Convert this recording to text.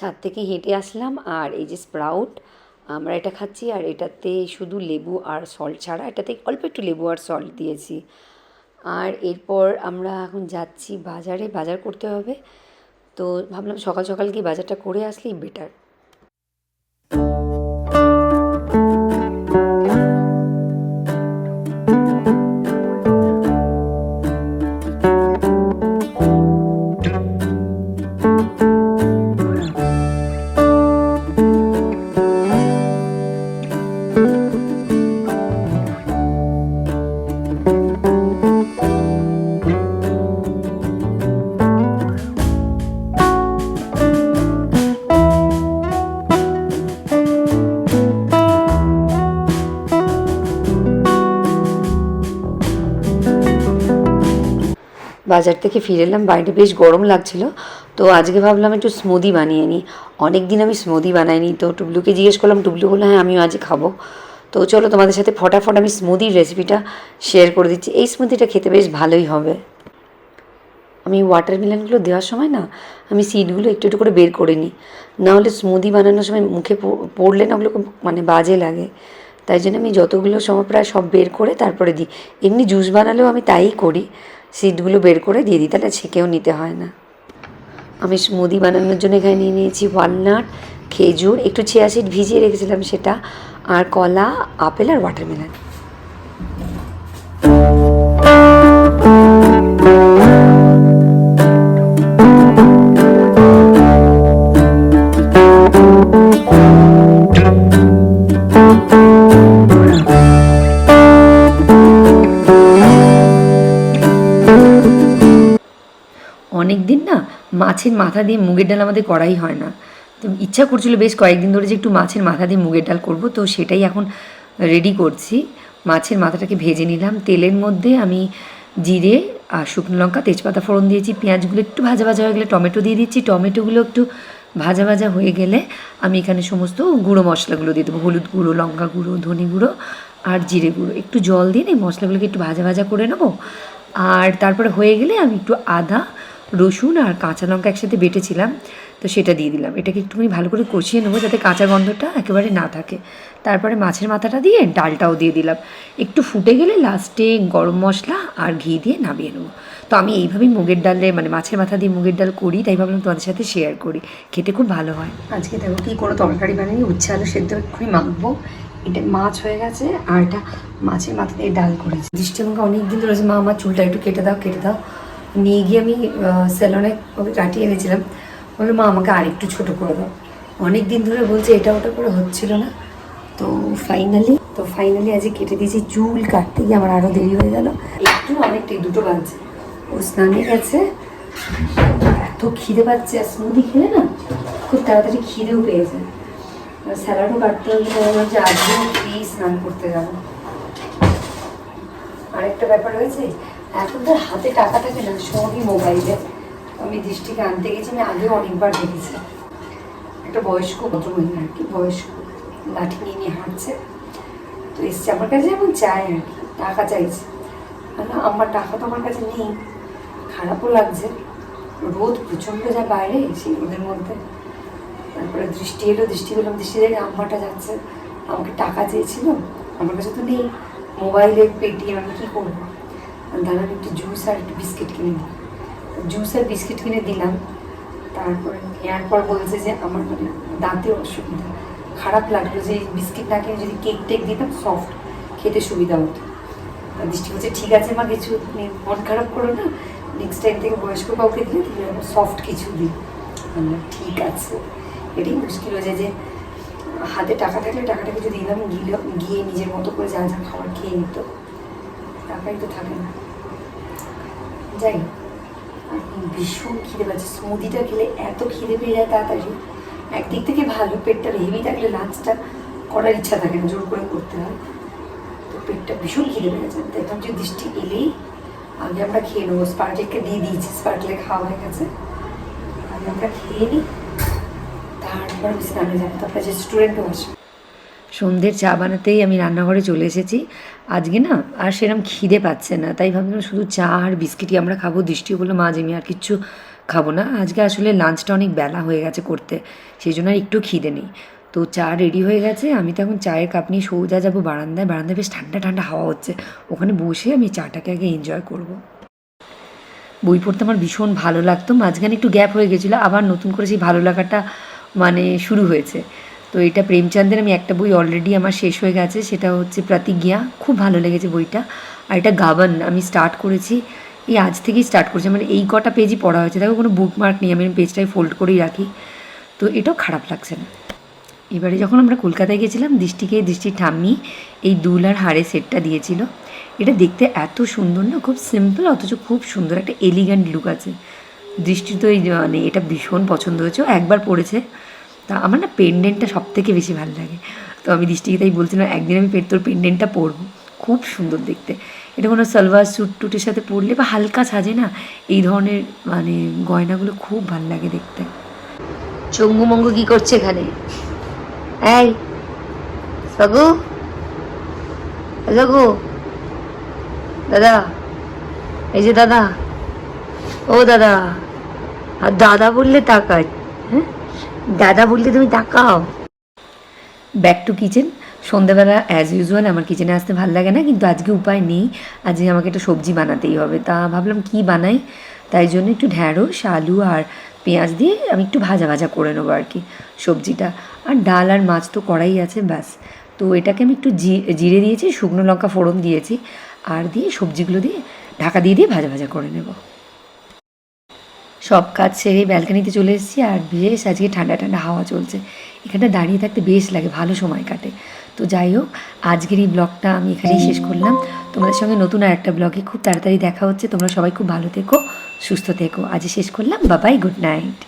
ছাদ থেকে হেঁটে আসলাম আর এই যে স্প্রাউট আমরা এটা খাচ্ছি আর এটাতে শুধু লেবু আর সল্ট ছাড়া এটাতে অল্প একটু লেবু আর সল্ট দিয়েছি। আর এরপর আমরা এখন যাচ্ছি বাজারে, বাজার করতে হবে। তো ভাবলাম সকাল সকাল গিয়ে বাজারটা করে আসলেই বেটার। বাজার থেকে ফিরে এলাম, বাইরে বেশ গরম লাগছিল। তো আজকে ভাবলাম একটু স্মুদি বানিয়ে নিই। অনেক দিন আমি স্মুদি বানাইনি, তো টুবলুকে জিজ্ঞেস করলাম, টুবলু বললো হ্যাঁ আমিও আজ খাবো। তো চলো তোমাদের সাথে ফটাফট আমি স্মুদির রেসিপিটা শেয়ার করে দিচ্ছি। এই স্মুদিটা খেতে বেশ ভালোই হবে। আমি ওয়াটারমেলনগুলো দেওয়ার সময় না আমি সিডগুলো একটু একটু করে বের করে নিই, নাহলে স্মুদি বানানোর সময় মুখে পড়লে না ওগুলো মানে বাজে লাগে। তাই জন্য আমি যতগুলো সময় প্রায় সব বের করে তারপরে দিই। এমনি জুস বানালেও আমি তাই করি, সিডগুলো বের করে দিয়ে দিই, তাহলে ছেঁকেও নিতে হয় না। আমি স্মুদি বানানোর জন্য এখানে নিয়ে নিয়েছি ওয়ালনাট, খেজুর, একটু চিয়া সিড ভিজিয়ে রেখেছিলাম সেটা, আর কলা, আপেল আর ওয়াটারমেলন। অনেক দিন না মাছের মাথা দিয়ে মুগের ডাল আমাদের করাই হয় না, তো ইচ্ছা করছিল বেশ কয়েকদিন ধরে যে একটু মাছের মাথা দিয়ে মুগের ডাল করব। তো সেটাই এখন রেডি করছি। মাছের মাথাটাকে ভেজে নিলাম তেলের মধ্যে, আমি জিরে আর শুকনো লঙ্কা তেজপাতা ফোড়ন দিয়েছি, পেঁয়াজগুলো একটু ভাজা ভাজা হয়ে গেলে টমেটো দিয়ে দিচ্ছি, টমেটোগুলো একটু ভাজা ভাজা হয়ে গেলে আমি এখানে সমস্ত গুঁড়ো মশলাগুলো দিয়ে দেবো, হলুদ গুঁড়ো, লঙ্কা গুঁড়ো, ধনে গুঁড়ো আর জিরে গুঁড়ো, একটু জল দিয়ে এই মশলাগুলোকে একটু ভাজা ভাজা করে নেবো। আর তারপরে হয়ে গেলে আমি একটু আদা, রসুন আর কাঁচা লঙ্কা একসাথে বেটেছিলাম, তো সেটা দিয়ে দিলাম। এটাকে একটুখানি ভালো করে কষিয়ে নেবো যাতে কাঁচা গন্ধটা একেবারে না থাকে। তারপরে মাছের মাথাটা দিয়ে ডালটাও দিয়ে দিলাম, একটু ফুটে গেলে লাস্টে গরম মশলা আর ঘি দিয়ে নামিয়ে নেবো। তো আমি এইভাবেই মুগের ডালে মানে মাছের মাথা দিয়ে মুগের ডাল করি, তাই ভাবলাম তোমাদের সাথে শেয়ার করি, খেতে খুব ভালো হয়। আজকে দেখো কী কোনো তরকারি বানিয়ে উচ্ছে আলু সেদ্ধ এক্ষুনি মাখবো। এটা মাছ হয়ে গেছে আর এটা মাছের মাথা দিয়ে ডাল করেছি। দৃষ্টি আমাকে অনেক দিন ধরে মা আমার চুলটা একটু কেটে দাও কেটে দাও, নিয়ে গিয়ে আমি সেলনে ওকে কাটিয়ে এনেছিলাম। বললো মা আমাকে আরেকটু ছোটো করে দাও। অনেক দিন ধরে বলছে এটা ওটা করে হচ্ছিল না, তো ফাইনালি আজকে কেটে দিয়েছি। চুল কাটতে গিয়ে আমার আরও দেরি হয়ে গেল, একটু অনেকটাই 2টো বাজছে। ও স্নানে গেছে, এত খিদে পাচ্ছে আর স্মুদি খেলে না খুব তাড়াতাড়ি খিদেও পেয়েছে। স্যালাডও কাটতে হবে, যে আজকে প্লিজ স্নান করতে যাবো। আরেকটা ব্যাপার হয়েছে, এখন তো হাতে টাকা থাকে না, সবই মোবাইলে। আমি দৃষ্টিকে আনতে গেছি, আমি আগেও অনেকবার দেখেছি। একটা বয়স্ক ভদ্রমহিলা আর কি, বয়স্ক, লাঠি নিয়ে নিয়ে হাঁটছে। তো এসছে আমার কাছে, এমন চায় আর কি, টাকা চাইছে। আমার টাকা তো আমার কাছে নেই, খারাপও লাগছে, রোদ প্রচণ্ড যা বাইরে, সেই রোদের মধ্যে। তারপরে দৃষ্টি এলো, দৃষ্টি পেলাম, দৃষ্টি দেখে আম্মাটা যাচ্ছে, আমাকে টাকা চেয়েছিল, আমার কাছে তো নেই, মোবাইলে পেটিএম, আমি কী করবো? দাঁড়ান একটু জুস আর একটু বিস্কিট কিনে দিই। জুস আর বিস্কিট কিনে দিলাম। তারপরে নেওয়ার পর বলছে যে আমার মানে দাঁতে অসুবিধা, খারাপ লাগলো যে বিস্কিট না কিনে যদি কেক টেক দিতাম সফট খেতে সুবিধা হতো। দৃষ্টি বলছে ঠিক আছে মা, কিছু মন খারাপ করো না, নেক্সট টাইম থেকে বয়স্ক কাউকে দিলে তুমি সফট কিছু দিই। ঠিক আছে। এটাই মুশকিল হয়ে যায় যে হাতে টাকা থাকলে টাকাটাকে যদি দিলাম, গিয়ে নিজের মতো করে যা যা খাবার খেয়ে নিত, টাকাই তো থাকে না। যাই ভীষণ খিদে পাচ্ছে, স্মুদিটা খেলে এত খিদে পেয়ে যায় তাড়াতাড়ি। একদিক থেকে ভালো, পেটটা হেভি থাকলে লাঞ্চটা করার ইচ্ছা থাকে না, জোর করে করতে হয়। তো পেটটা ভীষণ খিদে পেয়ে গেছে, দেখলাম যে দৃষ্টি এলেই আগে আমরা খেয়ে নেবো। স্পার্কলেটকে দিয়ে দিয়েছি, স্পার্কলেট খাওয়া হয়ে গেছে, আগে আমরা খেয়ে নিই, তারপর আমি স্নানে যাবো, তারপরে রেস্টুরেন্টও আসবো। সন্ধ্যের চা বানাতেই আমি রান্নাঘরে চলে এসেছি। আজকে না আর সেরকম খিদে পাচ্ছে না, তাই ভাবলাম শুধু চা আর বিস্কিটই আমরা খাবো। দৃষ্টিও বললো মা যে আমি আর কিচ্ছু খাবো না, আজকে আসলে লাঞ্চটা অনেক বেলা হয়ে গেছে করতে, সেই জন্য আর একটু খিদে নেই। তো চা রেডি হয়ে গেছে, আমি তো এখন চায়ের কাপ নিয়ে সোজা যাবো বারান্দায়। বারান্দায় বেশ ঠান্ডা ঠান্ডা হাওয়া হচ্ছে, ওখানে বসে আমি চাটাকে আগে এনজয় করব। বই পড়তে আমার ভীষণ ভালো লাগতো, মাঝখানে একটু গ্যাপ হয়ে গেছিলো, আবার নতুন করে সেই ভালো লাগাটা মানে শুরু হয়েছে। তো এটা প্রেমচাঁদের আমি একটা বই অলরেডি আমার শেষ হয়ে গেছে, সেটা হচ্ছে প্রতিজ্ঞা, খুব ভালো লেগেছে বইটা। আর এটা গাবান আমি স্টার্ট করেছি, এই আজ থেকেই স্টার্ট করেছি, মানে এই কটা পেজই পড়া হয়েছে, দেখো কোনো বুকমার্ক নেই, আমি পেজটাই ফোল্ড করেই রাখি। তো এটাও খারাপ লাগছে না। এবারে যখন আমরা কলকাতায় গেছিলাম, দৃষ্টির ঠাম্মি এই দুল আর হাড়ের সেটটা দিয়েছিল। এটা দেখতে এত সুন্দর না, খুব সিম্পল অথচ খুব সুন্দর, একটা এলিগ্যান্ট লুক আছে। দৃষ্টি তো এই মানে এটা ভীষণ পছন্দ হয়েছে, ও একবার পড়েছে। তা আমার না পেন্ডেন্টটা সব থেকে বেশি ভালো লাগে, তো আমি দৃষ্টিকে তাই বলছিলাম একদিন আমি তোর পেন্ডেন্টটা পরবো, খুব সুন্দর দেখতে। এটা কোনো সালোয়ার স্যুট টুটের সাথে পরলে বা হালকা সাজে না, এই ধরনের মানে গয়নাগুলো খুব ভালো লাগে দেখতে। চঙ্গুমঙ্গ কী করছে এখানে? এই সগু, সগু দাদা, এই যে দাদা, ও দাদা, আর দাদা বললে তাকায়, হ্যাঁ দাদা বললে তুমি তাকাও। Back to kitchen. সন্ধ্যাবেলা অ্যাজ ইউজুয়াল আমার কিচেনে আসতে ভালো লাগে না, কিন্তু আজকে উপায় নেই, আজকে আমাকে একটা সবজি বানাতেই হবে। তা ভাবলাম কি বানাই, তাই জন্য একটু ঢ্যাঁড়স আলু আর পেঁয়াজ দিয়ে আমি একটু ভাজা ভাজা করে নেবো আর কি সবজিটা। আর ডাল আর মাছ তো কড়াই আছে, ব্যাস। তো এটাকে আমি একটু জিরে দিয়েছি, শুকনো লঙ্কা ফোড়ন দিয়েছি, আর দিয়ে সবজিগুলো দিয়ে ঢাকা দিয়ে দিয়ে ভাজা ভাজা করে নেব। সব কাজ সেরে ব্যালকানিতে চলে এসেছি, আর বেশ আজকে ঠান্ডা ঠান্ডা হাওয়া চলছে, এখানটা দাঁড়িয়ে থাকতে বেশ লাগে, ভালো সময় কাটে। তো যাই হোক, আজকের এই ব্লগটা আমি এখানেই শেষ করলাম। তোমাদের সঙ্গে নতুন আর একটা ব্লগে খুব তাড়াতাড়ি দেখা হচ্ছে। তোমরা সবাই খুব ভালো থেকো, সুস্থ থেকো। আজ শেষ করলাম, বাবাই, গুড নাইট।